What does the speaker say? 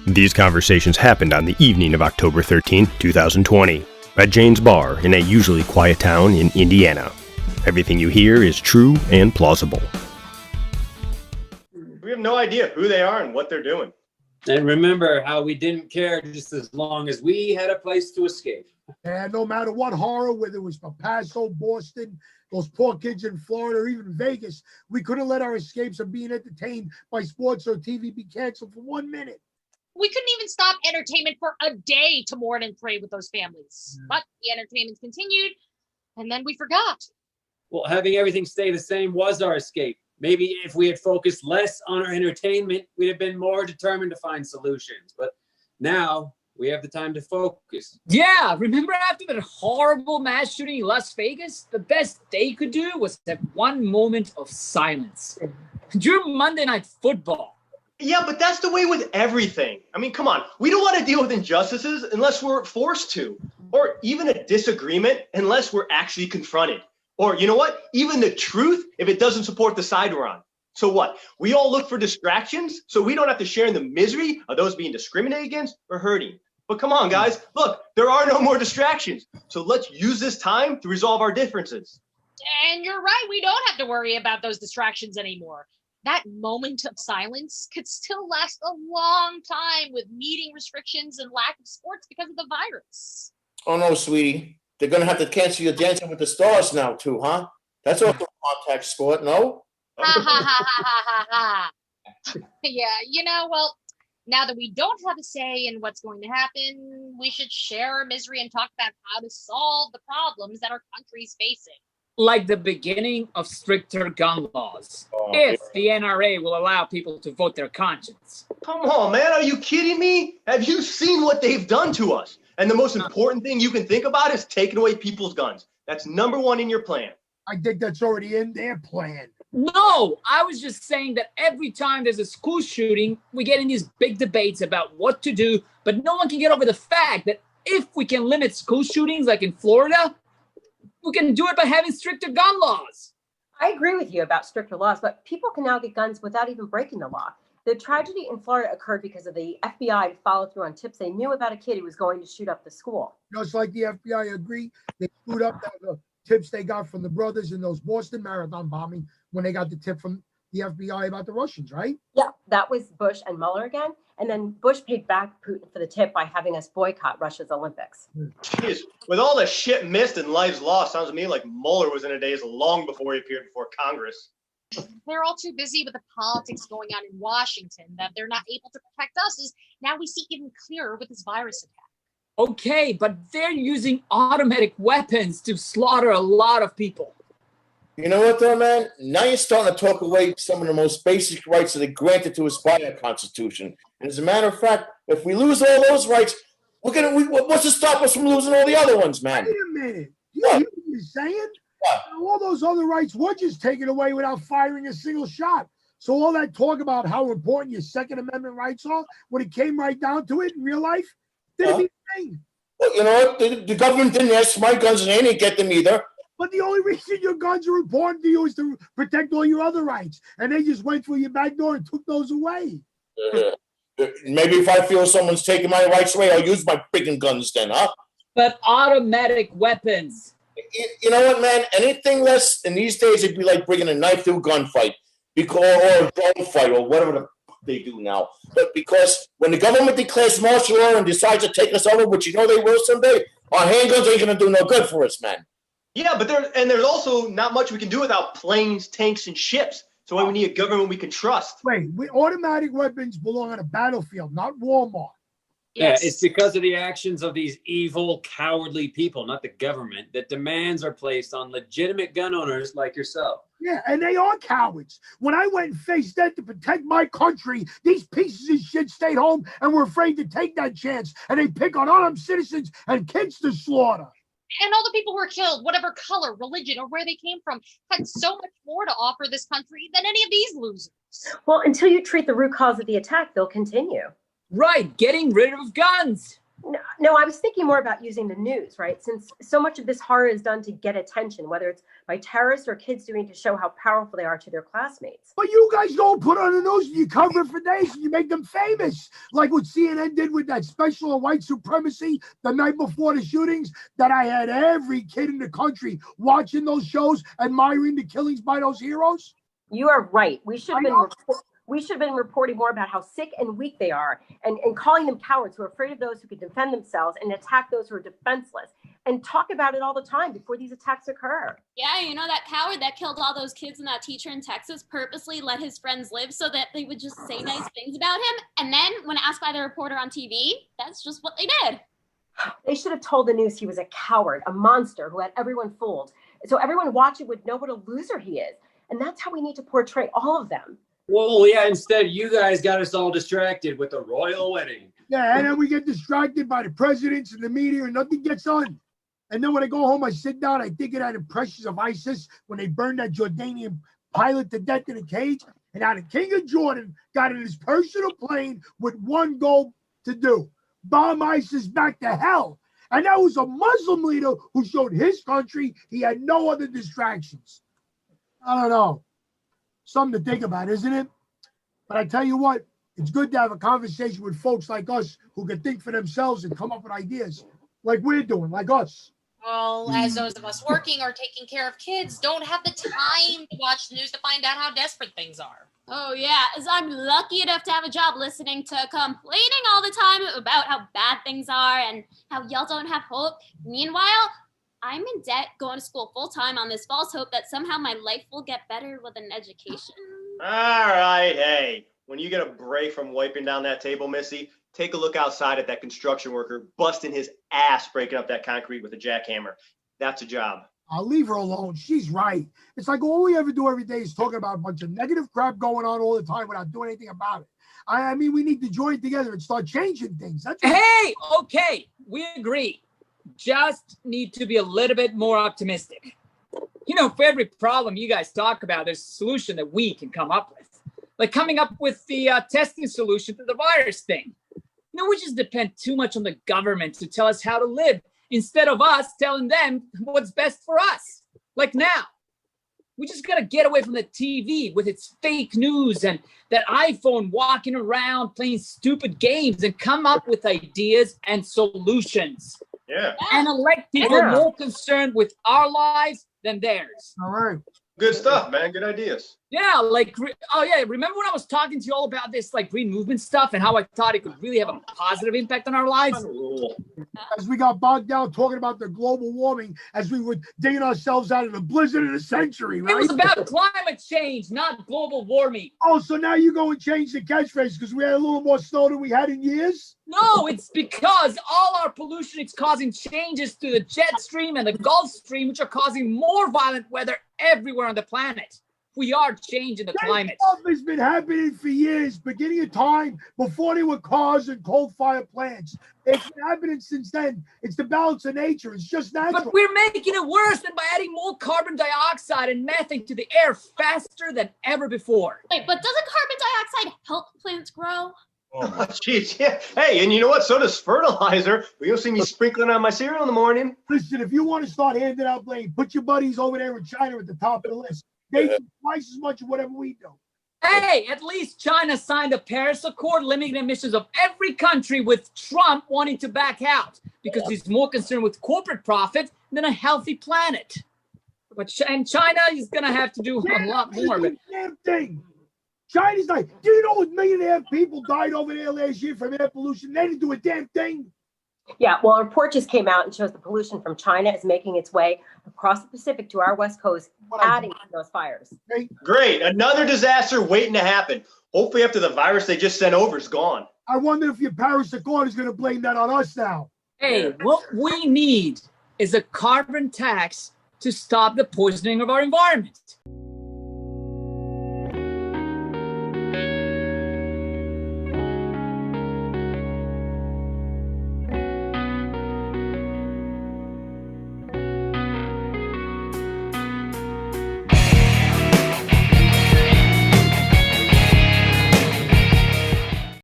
These conversations happened on the evening of October 13, 2020, at Jane's Bar in a usually quiet town in Indiana. Everything you hear is true and plausible. We have no idea who they are and what they're doing. And remember how we didn't care just as long as we had a place to escape. And no matter what horror, whether it was El Paso, Boston, those poor kids in Florida, or even Vegas, we couldn't let our escapes of being entertained by sports or TV be canceled for 1 minute. We couldn't even stop entertainment for a day to mourn and pray with those families. But the entertainment continued, and then we forgot. Well, having everything stay the same was our escape. Maybe if we had focused less on our entertainment, we'd have been more determined to find solutions. But now we have the time to focus. Yeah, remember after that horrible mass shooting in Las Vegas? The best they could do was have one moment of silence. During Monday Night Football. Yeah, but that's the way with everything. I mean, come on. We don't want to deal with injustices unless we're forced to, or even a disagreement unless we're actually confronted. Or, you know what? Even the truth if it doesn't support the side we're on. So what? We all look for distractions so we don't have to share in the misery of those being discriminated against or hurting. But come on, guys. Look, there are no more distractions. So let's use this time to resolve our differences. And you're right. We don't have to worry about those distractions anymore. That moment of silence could still last a long time with meeting restrictions and lack of sports because of the virus. Oh, no, sweetie. They're going to have to cancel your Dancing with the Stars now, too, huh? That's also a contact sport, no? Ha ha ha ha ha ha. Yeah, well, now that we don't have a say in what's going to happen, we should share our misery and talk about how to solve the problems that our country's facing. Like the beginning of stricter gun laws. If the NRA will allow people to vote their conscience. Come on, man. Are you kidding me? Have you seen what they've done to us? And the most important thing you can think about is taking away people's guns. That's number one in your plan. I think that's already in their plan. No, I was just saying that every time there's a school shooting, we get in these big debates about what to do, but no one can get over the fact that if we can limit school shootings like in Florida, we can do it by having stricter gun laws. I agree with you about stricter laws, but people can now get guns without even breaking the law. The tragedy in Florida occurred because of the FBI follow through on tips they knew about a kid who was going to shoot up the school. Just like the FBI agreed, they screwed up the tips they got from the brothers in those Boston Marathon bombing when they got the tip from the FBI about the Russians, right? Yeah, that was Bush and Mueller again. And then Bush paid back Putin for the tip by having us boycott Russia's Olympics. Jeez, with all the shit missed and lives lost, sounds to me like Mueller was in a daze long before he appeared before Congress. They're all too busy with the politics going on in Washington that they're not able to protect us, as now we see even clearer with this virus attack. Okay, but they're using automatic weapons to slaughter a lot of people. You know what, though, man? Now you're starting to talk away some of the most basic rights that are granted to us by our Constitution. And as a matter of fact, if we lose all those rights, what's to stop us from losing all the other ones, man? Wait a minute. You hear what you're saying? What? All those other rights were just taken away without firing a single shot. So all that talk about how important your Second Amendment rights are, when it came right down to it in real life, didn't mean a thing. Well, you know what? The government didn't ask for my guns and they didn't get them either. But the only reason your guns are important to you is to protect all your other rights. And they just went through your back door and took those away. Maybe if I feel someone's taking my rights away, I'll use my freaking guns then, huh? But automatic weapons. You know what, man? Anything less in these days, it'd be like bringing a knife to a gunfight, or a drone fight, or whatever the they do now. But because when the government declares martial law and decides to take us over, which you know they will someday, our handguns ain't gonna do no good for us, man. Yeah, but there's also not much we can do without planes, tanks, and ships. So we need a government we can trust. Wait, automatic weapons belong on a battlefield, not Walmart. Yeah, it's because of the actions of these evil, cowardly people, not the government, that demands are placed on legitimate gun owners like yourself. Yeah, and they are cowards. When I went and faced death to protect my country, these pieces of shit stayed home and were afraid to take that chance. And they pick on unarmed citizens and kids to slaughter. And all the people who were killed, whatever color, religion, or where they came from, had so much more to offer this country than any of these losers. Well, until you treat the root cause of the attack, they'll continue. Right, getting rid of guns. No, I was thinking more about using the news, right? Since so much of this horror is done to get attention, whether it's by terrorists or kids doing it to show how powerful they are to their classmates. But you guys don't put on the news and you cover it for days and you make them famous. Like what CNN did with that special on white supremacy the night before the shootings, that I had every kid in the country watching those shows, admiring the killings by those heroes. You are right. We should have been reporting more about how sick and weak they are, and calling them cowards who are afraid of those who can defend themselves and attack those who are defenseless, and talk about it all the time before these attacks occur. Yeah, you know, that coward that killed all those kids and that teacher in Texas purposely let his friends live so that they would just say nice things about him. And then when asked by the reporter on TV, that's just what they did. They should have told the news he was a coward, a monster who had everyone fooled. So everyone watching would know what a loser he is. And that's how we need to portray all of them. Well, yeah, instead you guys got us all distracted with the royal wedding. Yeah, and then we get distracted by the presidents and the media and nothing gets done. And then when I go home, I sit down, I think of that impressions of ISIS when they burned that Jordanian pilot to death in a cage. And now the King of Jordan got in his personal plane with one goal to do: bomb ISIS back to hell. And that was a Muslim leader who showed his country he had no other distractions. I don't know. Something to think about, isn't it? But I tell you what, it's good to have a conversation with folks like us who can think for themselves and come up with ideas like we're doing, like us. Well, as those of us working or taking care of kids don't have the time to watch the news to find out how desperate things are. Oh yeah, as I'm lucky enough to have a job listening to complaining all the time about how bad things are and how y'all don't have hope. Meanwhile, I'm in debt going to school full time on this false hope that somehow my life will get better with an education. All right, hey, when you get a break from wiping down that table, Missy, take a look outside at that construction worker busting his ass breaking up that concrete with a jackhammer. That's a job. I'll leave her alone. She's right. It's like all we ever do every day is talking about a bunch of negative crap going on all the time without doing anything about it. I mean, we need to join together and start changing things. That's Hey, okay, we agree. Just need to be a little bit more optimistic. You know, for every problem you guys talk about, there's a solution that we can come up with. Like coming up with the testing solution to the virus thing. You know, we just depend too much on the government to tell us how to live instead of us telling them what's best for us. Like now, we just got to get away from the TV with its fake news and that iPhone walking around playing stupid games and come up with ideas and solutions. Yeah. And elect people more concerned with our lives than theirs. all right. Good stuff, man. Good ideas. Yeah, like, oh yeah, remember when I was talking to you all about this like green movement stuff and how I thought it could really have a positive impact on our lives? As we got bogged down talking about the global warming, as we were digging ourselves out of the blizzard of the century, right? It was about climate change, not global warming. Oh, so now you go and change the catchphrase because we had a little more snow than we had in years? No, it's because all our pollution is causing changes to the jet stream and the Gulf Stream, which are causing more violent weather everywhere on the planet. We are changing the climate. That stuff has been happening for years, beginning of time before there were cars and coal-fired plants. It's been happening since then. It's the balance of nature. It's just natural. But we're making it worse than by adding more carbon dioxide and methane to the air faster than ever before. Wait, but doesn't carbon dioxide help plants grow? Oh, jeez, yeah. Hey, and you know what? So does fertilizer. But you'll see me sprinkling on my cereal in the morning. Listen, if you want to start handing out blame, put your buddies over there in China at the top of the list. They do twice as much of whatever we do. Hey, at least China signed the Paris Accord limiting emissions of every country, with Trump wanting to back out because he's more concerned with corporate profit than a healthy planet. And China is going to have to do a lot more of it. Damn thing. China's like, do you know what 1.5 million people died over there last year from air pollution? They didn't do a damn thing. Yeah, well, a report just came out and shows the pollution from China is making its way across the Pacific to our West Coast, adding to those fires. Great. Another disaster waiting to happen. Hopefully after the virus they just sent over is gone. I wonder if your Paris Accord is going to blame that on us now. Hey, what we need is a carbon tax to stop the poisoning of our environment.